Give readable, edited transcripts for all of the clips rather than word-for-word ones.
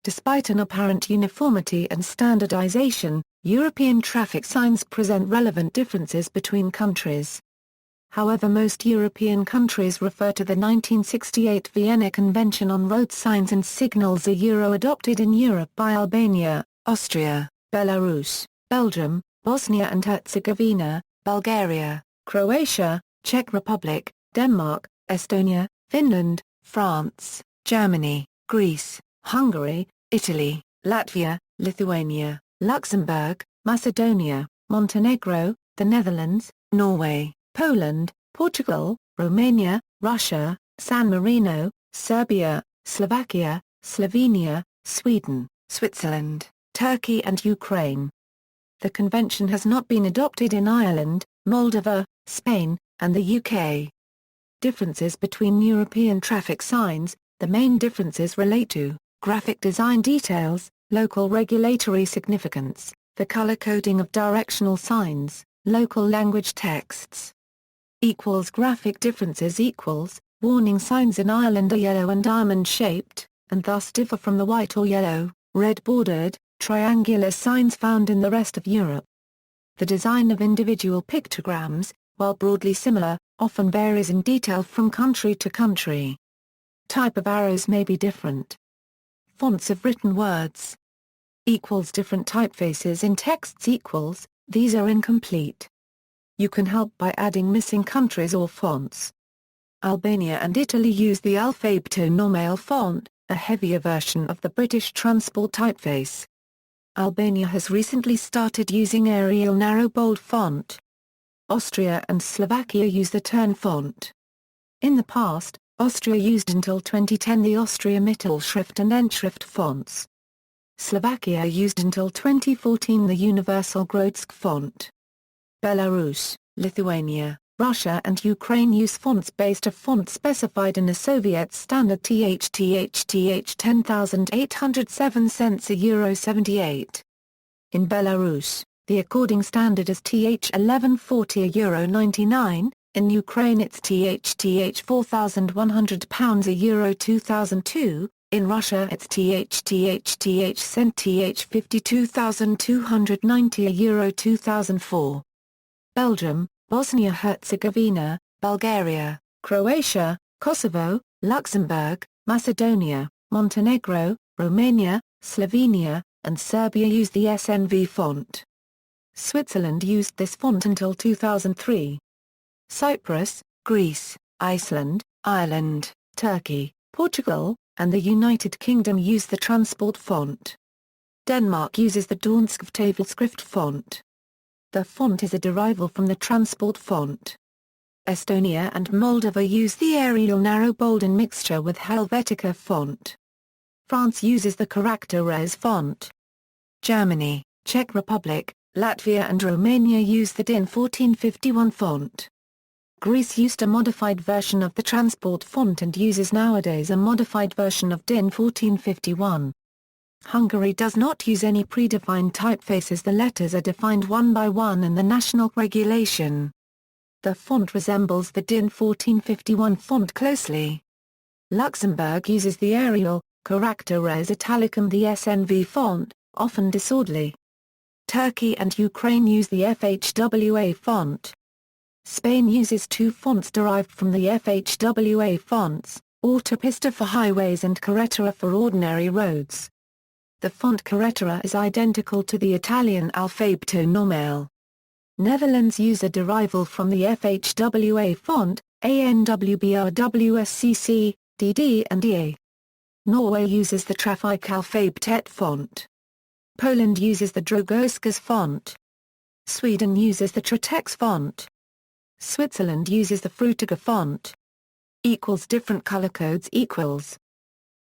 Despite an apparent uniformity and standardization, European traffic signs present relevant differences between countries. However, most European countries refer to the 1968 Vienna Convention on road signs and signals, a euro adopted in Europe by Albania, Austria, Belarus, Belgium, Bosnia and Herzegovina, Bulgaria, Croatia, Czech Republic, Denmark, Estonia, Finland, France, Germany, Greece, Hungary, Italy, Latvia, Lithuania, Luxembourg, Macedonia, Montenegro, the Netherlands, Norway, Poland, Portugal, Romania, Russia, San Marino, Serbia, Slovakia, Slovenia, Sweden, Switzerland, Turkey and Ukraine. The convention has not been adopted in Ireland, Moldova, Spain, and the UK. Differences between European traffic signs. The main differences relate to graphic design details, local regulatory significance, the color coding of directional signs, local language texts. Graphic differences warning signs in Ireland are yellow and diamond-shaped, and thus differ from the white or yellow, red-bordered, triangular signs found in the rest of Europe. The design of individual pictograms, while broadly similar, often varies in detail from country to country. Type of arrows may be different. Fonts of written words. Different typefaces in texts these are incomplete. You can help by adding missing countries or fonts. Albania and Italy use the Alfabeto Normale font, a heavier version of the British Transport typeface. Albania has recently started using Arial narrow bold font. Austria and Slovakia use the Tern font. In the past, Austria used until 2010 the Austria Mittelschrift and Endschrift fonts. Slovakia used until 2014 the Universal Grodsk font. Belarus, Lithuania, Russia and Ukraine use fonts based on fonts specified in a Soviet standard th 10,807 cents a euro 78. In Belarus, the according standard is th 1140 a euro 99, in Ukraine it's th 4,100 pounds a euro 2002, in Russia it's th cent th 52,290 a euro 2004. Belgium, Bosnia-Herzegovina, Bulgaria, Croatia, Kosovo, Luxembourg, Macedonia, Montenegro, Romania, Slovenia, and Serbia use the SNV font. Switzerland used this font until 2003. Cyprus, Greece, Iceland, Ireland, Turkey, Portugal, and the United Kingdom use the Transport font. Denmark uses the Dansk Tavelskrift font. The font is a derival from the Transport font. Estonia and Moldova use the Arial narrow bold in mixture with Helvetica font. France uses the Caractères font. Germany, Czech Republic, Latvia and Romania use the DIN 1451 font. Greece used a modified version of the Transport font and uses nowadays a modified version of DIN 1451. Hungary does not use any predefined typefaces. The letters are defined one by one in the national regulation. The font resembles the DIN 1451 font closely. Luxembourg uses the Arial, Caractères Italicum, the SNV font, often disorderly. Turkey and Ukraine use the FHWA font. Spain uses two fonts derived from the FHWA fonts, Autopista for highways and Carretera for ordinary roads. The font Carretera is identical to the Italian Alfabeto Normale. Netherlands use a derival from the FHWA font, ANWBRWSCC, DD and DA. Norway uses the Trafik Alfabetet font. Poland uses the Drogowska's font. Sweden uses the Tratex font. Switzerland uses the Frutiger font. Different color codes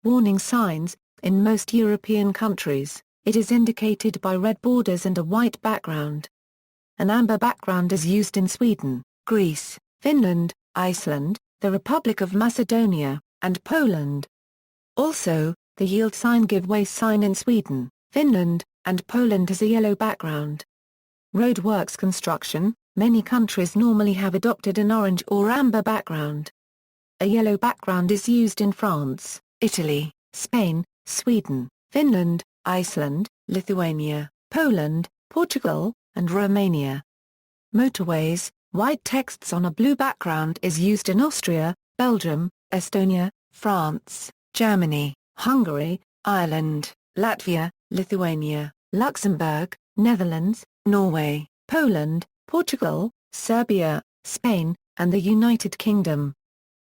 Warning signs. In most European countries, it is indicated by red borders and a white background. An amber background is used in Sweden, Greece, Finland, Iceland, the Republic of Macedonia, and Poland. Also, the yield sign give way sign in Sweden, Finland, and Poland has a yellow background. Roadworks construction, many countries normally have adopted an orange or amber background. A yellow background is used in France, Italy, Spain, Sweden, Finland, Iceland, Lithuania, Poland, Portugal, and Romania. Motorways, white texts on a blue background is used in Austria, Belgium, Estonia, France, Germany, Hungary, Ireland, Latvia, Lithuania, Luxembourg, Netherlands, Norway, Poland, Portugal, Serbia, Spain, and the United Kingdom.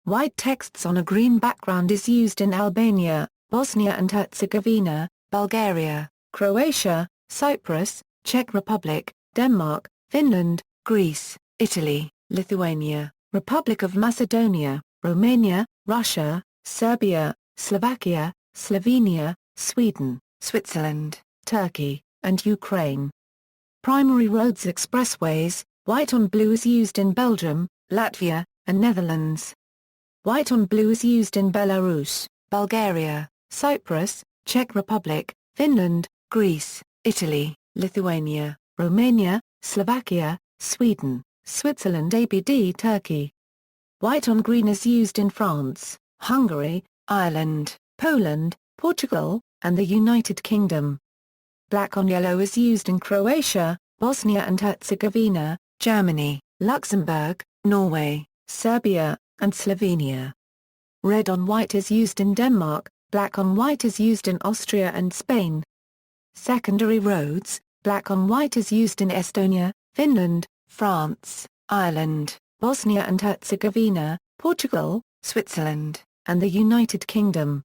White texts on a green background is used in Albania, Bosnia and Herzegovina, Bulgaria, Croatia, Cyprus, Czech Republic, Denmark, Finland, Greece, Italy, Lithuania, Republic of Macedonia, Romania, Russia, Serbia, Slovakia, Slovenia, Sweden, Switzerland, Turkey, and Ukraine. Primary roads expressways, white on blue is used in Belgium, Latvia, and Netherlands. White on blue is used in Belarus, Bulgaria, Cyprus, Czech Republic, Finland, Greece, Italy, Lithuania, Romania, Slovakia, Sweden, Switzerland ABD Turkey. White on green is used in France, Hungary, Ireland, Poland, Portugal, and the United Kingdom. Black on yellow is used in Croatia, Bosnia and Herzegovina, Germany, Luxembourg, Norway, Serbia, and Slovenia. Red on white is used in Denmark, black on white is used in Austria and Spain. Secondary roads, black on white is used in Estonia, Finland, France, Ireland, Bosnia and Herzegovina, Portugal, Switzerland, and the United Kingdom.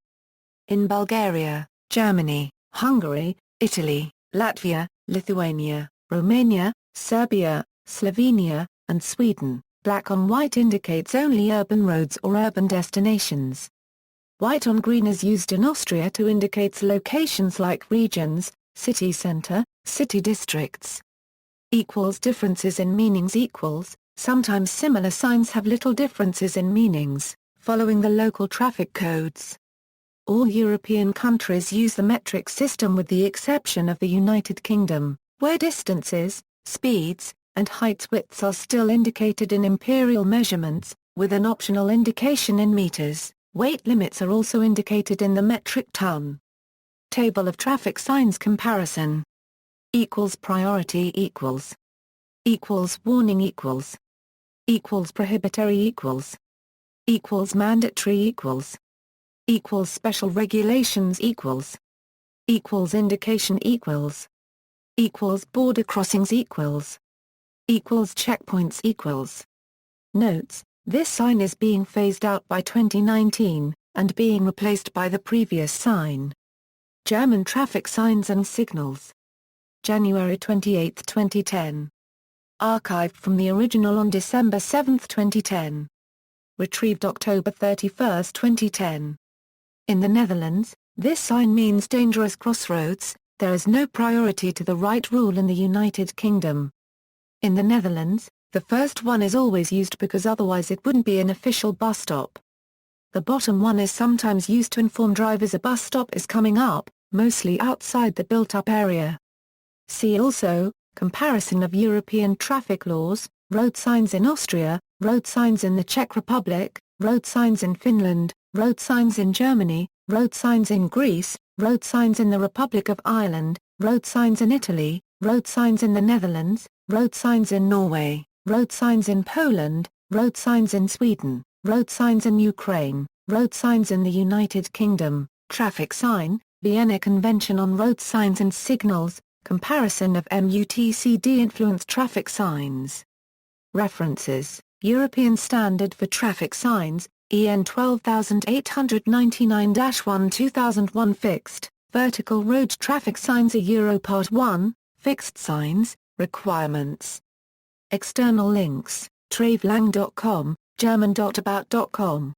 In Bulgaria, Germany, Hungary, Italy, Latvia, Lithuania, Romania, Serbia, Slovenia, and Sweden, black on white indicates only urban roads or urban destinations. White on green is used in Austria to indicate locations like regions, city centre, city districts. Differences in meanings sometimes similar signs have little differences in meanings, following the local traffic codes. All European countries use the metric system with the exception of the United Kingdom, where distances, speeds, and heights widths are still indicated in imperial measurements, with an optional indication in meters. Weight limits are also indicated in the metric ton. Table of traffic signs comparison. Priority warning prohibitory mandatory special regulations indication border crossings checkpoints Notes: this sign is being phased out by 2019, and being replaced by the previous sign. German traffic signs and signals. January 28, 2010. Archived from the original on December 7, 2010. Retrieved October 31, 2010. In the Netherlands, this sign means dangerous crossroads. There is no priority to the right rule in the United Kingdom. In the Netherlands, the first one is always used because otherwise it wouldn't be an official bus stop. The bottom one is sometimes used to inform drivers a bus stop is coming up, mostly outside the built-up area. See also, comparison of European traffic laws, road signs in Austria, road signs in the Czech Republic, road signs in Finland, road signs in Germany, road signs in Greece, road signs in the Republic of Ireland, road signs in Italy, road signs in the Netherlands, road signs in Norway, road signs in Poland, road signs in Sweden, road signs in Ukraine, road signs in the United Kingdom, traffic sign, Vienna Convention on Road Signs and Signals, comparison of MUTCD-influenced traffic signs. References: European Standard for Traffic Signs, EN 12899-1 2001 Fixed, Vertical Road Traffic Signs Euro Part 1, Fixed Signs, Requirements. External links, travelang.com, german.about.com